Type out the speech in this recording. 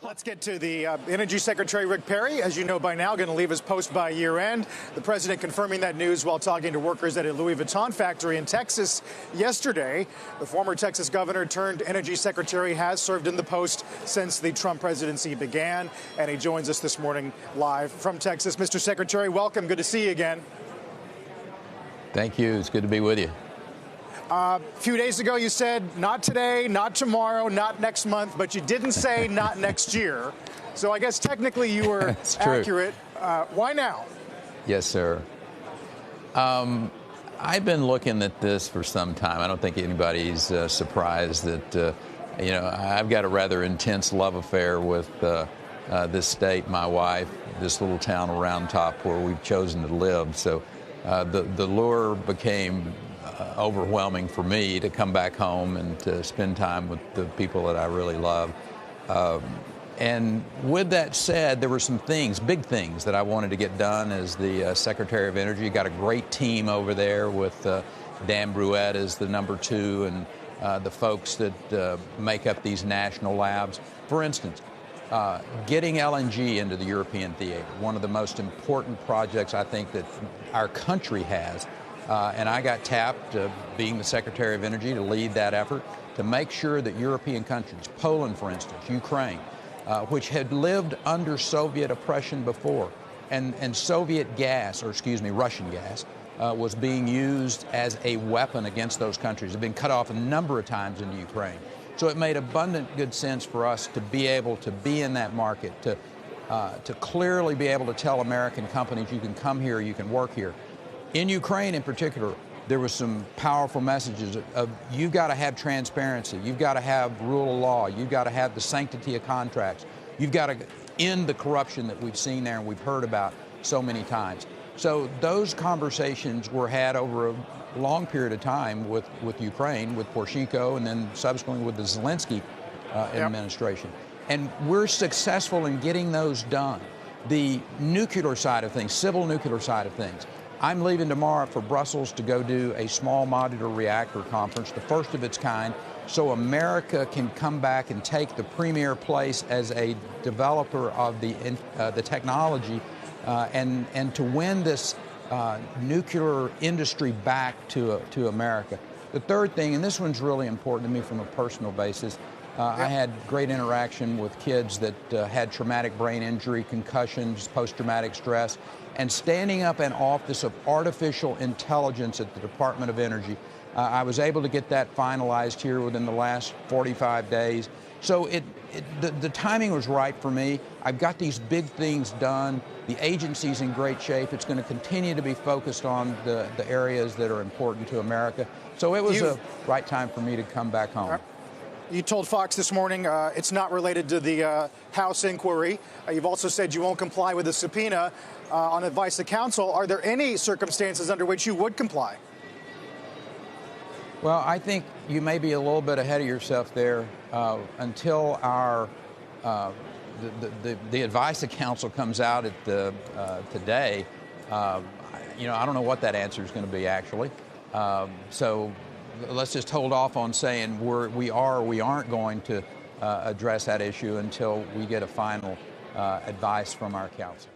Let's get to the Energy Secretary Rick Perry, as you know by now, going to leave his post by year end. The president confirming that news while talking to workers at a Louis Vuitton factory in Texas yesterday. The former Texas governor turned energy secretary has served in the post since the Trump presidency began, and he joins us this morning live from Texas. Mr. Secretary, welcome. Good to see you again. Thank you. It's good to be with you. A few days ago, you said not today, not tomorrow, not next month, but you didn't say not next year. So I guess technically you were accurate. Why now? Yes, sir. I've been looking at this for some time. I don't think anybody's surprised that, I've got a rather intense love affair with this state, my wife, this little town of Round Top where we've chosen to live. So the lure became overwhelming for me to come back home and to spend time with the people that I really love. And with that said, there were some things, big things, that I wanted to get done as the Secretary of Energy. Got a great team over there with Dan Brouette as the #2 and the folks that make up these national labs. For instance, getting LNG into the European theater, one of the most important projects I think that our country has. And I got tapped, being the Secretary of Energy, to lead that effort to make sure that European countries, Poland, for instance, Ukraine, which had lived under Soviet oppression before, and Soviet gas, or excuse me, Russian gas, was being used as a weapon against those countries. It had been cut off a number of times in Ukraine. So it made abundant good sense for us to be able to be in that market, to clearly be able to tell American companies, you can come here, you can work here. In Ukraine in particular, there was some powerful messages of you've got to have transparency, you've got to have rule of law, you've got to have the sanctity of contracts, you've got to end the corruption that we've seen there and we've heard about so many times. So those conversations were had over a long period of time with Ukraine, with Poroshenko, and then subsequently with the Zelensky administration. And we're successful in getting those done. The nuclear side of things, civil nuclear side of things, I'm leaving tomorrow for Brussels to go do a small modular reactor conference, the first of its kind, so America can come back and take the premier place as a developer of the technology and to win this nuclear industry back to America. The third thing, and this one's really important to me from a personal basis, I had great interaction with kids that had traumatic brain injury, concussions, post-traumatic stress, and standing up an office of artificial intelligence at the Department of Energy. I was able to get that finalized here within the last 45 days. So the timing was right for me. I've got these big things done. The agency's in great shape. It's going to continue to be focused on the areas that are important to America. So it was a right time for me to come back home. You told Fox this morning it's not related to the House inquiry. You've also said you won't comply with the subpoena on advice of counsel. Are there any circumstances under which you would comply? Well, I think you may be a little bit ahead of yourself there. Until our the advice of counsel comes out at today, I don't know what that answer is going to be actually. So let's just hold off on saying we are or we aren't going to address that issue until we get a final advice from our counsel.